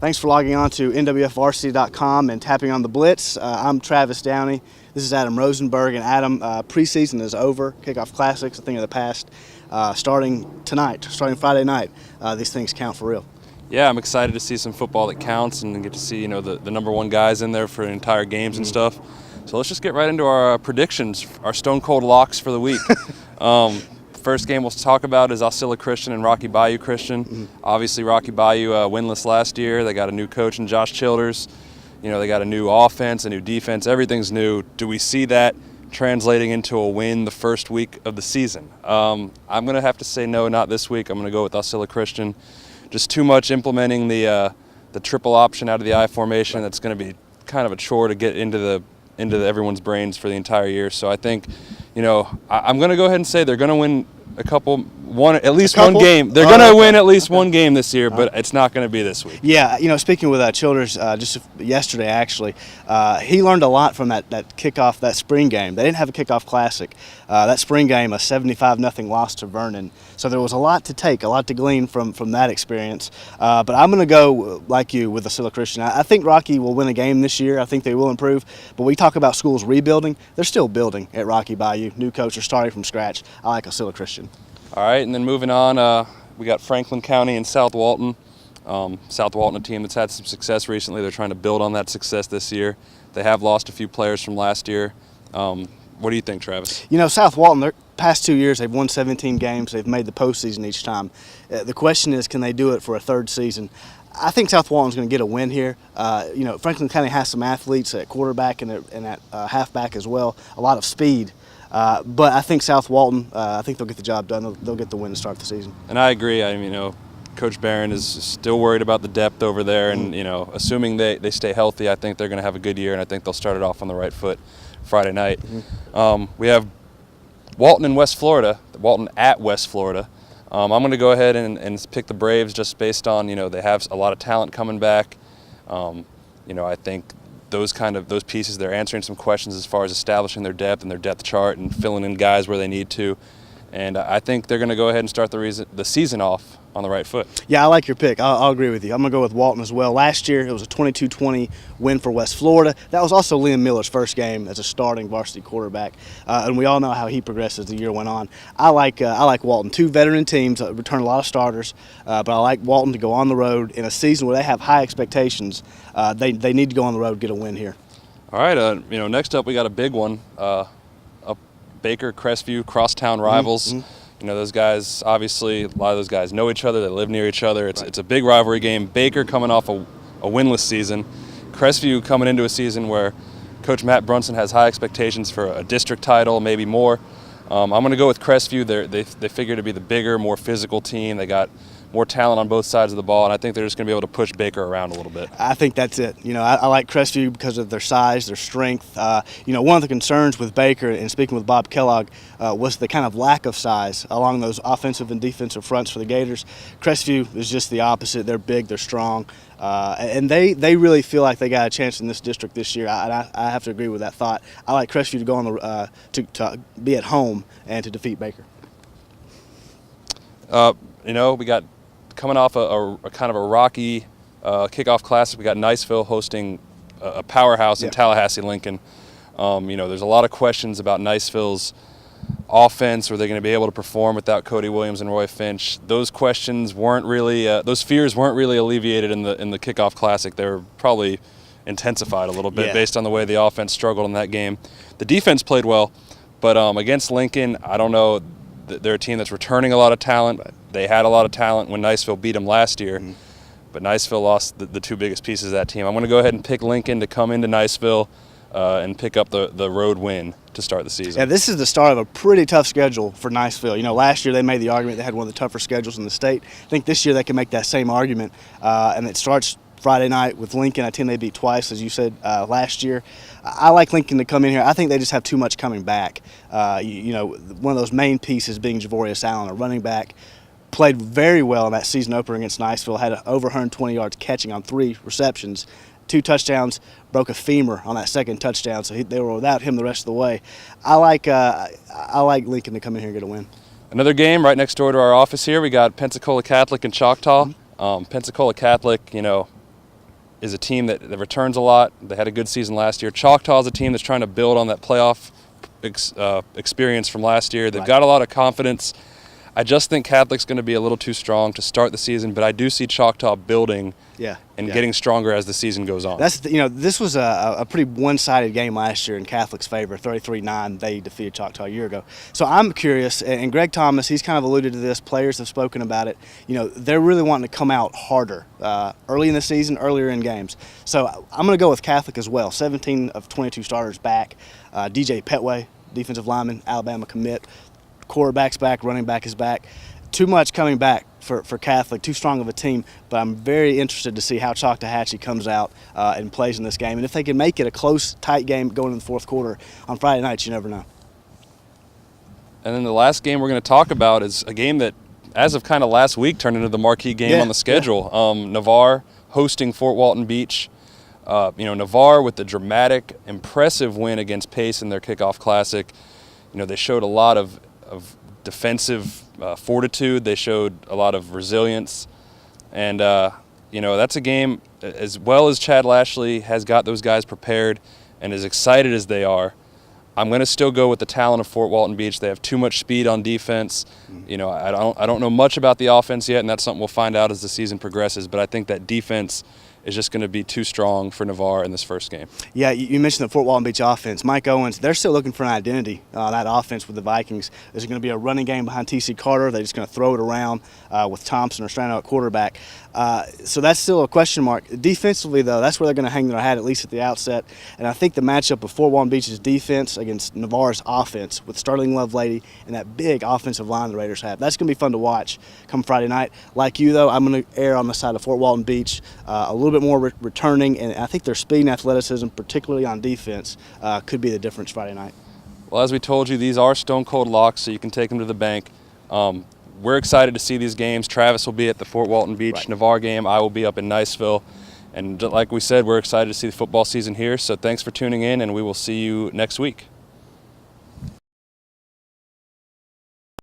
Thanks for logging on to nwfvarsity.com and tapping on the Blitz. I'm Travis Downey. This is Adam Rosenberg. And Adam, preseason is over. Kickoff Classics, a thing of the past. Starting tonight, starting Friday night, these things count for real. Yeah, I'm excited to see some football that counts and get to see the number one guys in there for entire games and stuff. So let's just get right into our predictions, our stone cold locks for the week. First game we'll talk about is Osceola Christian and Rocky Bayou Christian. Obviously, Rocky Bayou winless last year. They got a new coach in Josh Childers. They got a new offense, a new defense. Everything's new. Do we see that translating into a win the first week of the season? I'm going to have to say no, not this week. I'm going to go with Osceola Christian. Just too much implementing the triple option out of the I formation. That's going to be kind of a chore to get into everyone's brains for the entire year. So I think, I'm going to go ahead and say they're going to win at least one game. They're going to win at least one game this year, but it's not going to be this week. Yeah, speaking with Childers just yesterday, actually, he learned a lot from that kickoff, that spring game. They didn't have a kickoff classic. That spring game, a 75-0 loss to Vernon. So there was a lot to take, a lot to glean from that experience. But I'm going to go, like you, with Osceola Christian. I think Rocky will win a game this year. I think they will improve. But we talk about schools rebuilding. They're still building at Rocky Bayou. New coach are starting from scratch. I like Osceola Christian. All right, and then moving on, we got Franklin County and South Walton. South Walton, a team that's had some success recently. They're trying to build on that success this year. They have lost a few players from last year. What do you think, Travis? South Walton, their past 2 years, they've won 17 games. They've made the postseason each time. The question is, can they do it for a third season? I think South Walton's going to get a win here. Franklin County has some athletes at quarterback and at halfback as well, a lot of speed. But I think South Walton, I think they'll get the job done. They'll get the win to start the season. And I agree. Coach Barron is still worried about the depth over there. And, assuming they stay healthy, I think they're going to have a good year. And I think they'll start it off on the right foot Friday night. We have Walton in West Florida, Walton at West Florida. I'm going to go ahead and pick the Braves just based on, they have a lot of talent coming back. I think those pieces, they're answering some questions as far as establishing their depth and their depth chart and filling in guys where they need to. And I think they're going to go ahead and start the season off on the right foot. Yeah, I like your pick. I'll agree with you. I'm going to go with Walton as well. Last year, it was a 22-20 win for West Florida. That was also Liam Miller's first game as a starting varsity quarterback, and we all know how he progressed as the year went on. I like Walton. Two veteran teams return a lot of starters, but I like Walton to go on the road in a season where they have high expectations. They need to go on the road and get a win here. All right. Next up we got a big one. Baker, Crestview, crosstown rivals. Those guys, obviously, a lot of those guys know each other. They live near each other. It's a big rivalry game. Baker coming off a winless season. Crestview coming into a season where Coach Matt Brunson has high expectations for a district title, maybe more. I'm going to go with Crestview. They figure to be the bigger, more physical team. They got more talent on both sides of the ball, and I think they're just going to be able to push Baker around a little bit. I think that's it. I like Crestview because of their size, their strength. One of the concerns with Baker, and speaking with Bob Kellogg, was the kind of lack of size along those offensive and defensive fronts for the Gators. Crestview is just the opposite. They're big, they're strong, and they really feel like they got a chance in this district this year. I have to agree with that thought. I like Crestview to go on to be at home and to defeat Baker. We got coming off a kind of a rocky kickoff classic. We got Niceville hosting a powerhouse in Tallahassee Lincoln. There's a lot of questions about Niceville's offense. Are they going to be able to perform without Cody Williams and Roy Finch? Those questions weren't really, those fears weren't really alleviated in the kickoff classic. They were probably intensified a little bit based on the way the offense struggled in that game. The defense played well, but against Lincoln, I don't know. They're a team that's returning a lot of talent. They had a lot of talent when Niceville beat them last year, but Niceville lost the two biggest pieces of that team. I'm going to go ahead and pick Lincoln to come into Niceville and pick up the road win to start the season. Yeah, this is the start of a pretty tough schedule for Niceville. Last year they made the argument they had one of the tougher schedules in the state. I think this year they can make that same argument, and it starts Friday night with Lincoln, a team they beat twice, as you said, last year. I like Lincoln to come in here. I think they just have too much coming back. One of those main pieces being Javorius Allen, a running back, played very well in that season opener against Niceville, had over 120 yards catching on 3 receptions, 2 touchdowns, broke a femur on that second touchdown, so they were without him the rest of the way. I like Lincoln to come in here and get a win. Another game right next door to our office here. We got Pensacola Catholic and Choctaw. Pensacola Catholic, is a team that returns a lot. They had a good season last year. Choctaw is a team that's trying to build on that playoff experience from last year. They've got a lot of confidence. I just think Catholic's going to be a little too strong to start the season, but I do see Choctaw building and getting stronger as the season goes on. This was a pretty one-sided game last year in Catholic's favor, 33-9. They defeated Choctaw a year ago. So I'm curious, and Greg Thomas, he's kind of alluded to this. Players have spoken about it. They're really wanting to come out harder early in the season, earlier in games. So I'm going to go with Catholic as well. 17 of 22 starters back. DJ Petway, defensive lineman, Alabama commit. Quarterback's back, running back is back. Too much coming back for Catholic, too strong of a team, but I'm very interested to see how Choctawhatchee comes out and plays in this game. And if they can make it a close, tight game going into the fourth quarter on Friday nights, you never know. And then the last game we're going to talk about is a game that, as of kind of last week, turned into the marquee game on the schedule. Navarre hosting Fort Walton Beach. Navarre with the dramatic, impressive win against Pace in their kickoff classic. They showed a lot of defensive fortitude. They showed a lot of resilience. And, that's a game, as well as Chad Lashley has got those guys prepared and as excited as they are, I'm going to still go with the talent of Fort Walton Beach. They have too much speed on defense. I don't know much about the offense yet, and that's something we'll find out as the season progresses, but I think that defense is just going to be too strong for Navarre in this first game. Yeah, you mentioned the Fort Walton Beach offense. Mike Owens, they're still looking for an identity on that offense with the Vikings. Is it going to be a running game behind T.C. Carter? They're just going to throw it around with Thompson or Strano at quarterback. So that's still a question mark. Defensively, though, that's where they're going to hang their hat, at least at the outset. And I think the matchup of Fort Walton Beach's defense against Navarre's offense with Sterling Lovelady and that big offensive line the Raiders have, that's going to be fun to watch come Friday night. Like you, though, I'm going to err on the side of Fort Walton Beach, a little bit more returning, and I think their speed and athleticism, particularly on defense, could be the difference Friday night. Well, as we told you, these are stone cold locks, so you can take them to the bank. We're excited to see these games. Travis will be at the Fort Walton Beach Navarre game. I will be up in Niceville. And like we said, we're excited to see the football season here. So thanks for tuning in, and we will see you next week.